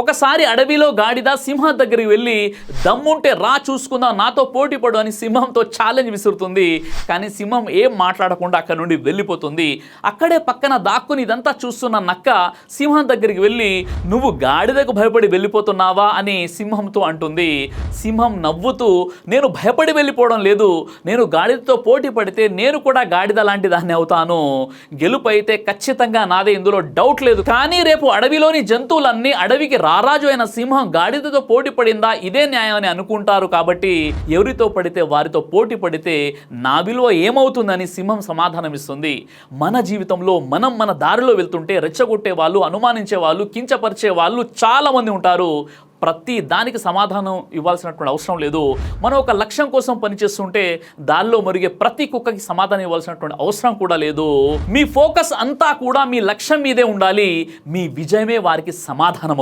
ఒకసారి అడవిలో గాడిద సింహం దగ్గరికి వెళ్ళి దమ్ముంటే రా చూసుకుందాం నాతో పోటీ పడు అని సింహంతో ఛాలెంజ్ విసురుతుంది. కానీ సింహం ఏం మాట్లాడకుండా అక్కడ నుండి వెళ్ళిపోతుంది. అక్కడే పక్కన దాక్కుని ఇదంతా చూస్తున్న నక్క సింహం దగ్గరికి వెళ్ళి నువ్వు గాడిదకు భయపడి వెళ్ళిపోతున్నావా అని సింహంతో అంటుంది. సింహం నవ్వుతూ నేను భయపడి వెళ్ళిపోవడం లేదు, నేను గాడిదతో పోటీ పడితే నేను కూడా గాడిద లాంటి దాన్ని అవుతాను, గెలుపు అయితే ఖచ్చితంగా నాదే, ఇందులో డౌట్ లేదు. కానీ రేపు అడవిలోని జంతువులన్నీ అడవికి రారాజు అయిన సింహం గాడిదతో పోటీ పడిందా ఇదే న్యాయం అని అనుకుంటారు. కాబట్టి ఎవరితో పడితే వారితో పోటీ పడితే నా విలువ ఏమవుతుందని సింహం సమాధానం ఇస్తుంది. మన జీవితంలో మనం మన దారిలో వెళ్తుంటే రెచ్చగొట్టే వాళ్ళు, అనుమానించే వాళ్ళు, కించపరిచే వాళ్ళు చాలా మంది ఉంటారు. ప్రతి దానికి సమాధానం ఇవ్వాల్సినటువంటి అవసరం లేదు. మనం ఒక లక్ష్యం కోసం పనిచేస్తుంటే దానిలో మరిగే ప్రతి కుక్కకి సమాధానం ఇవ్వాల్సినటువంటి అవసరం కూడా లేదు. మీ ఫోకస్ అంతా కూడా మీ లక్ష్యం మీదే ఉండాలి. మీ విజయమే వారికి సమాధానం.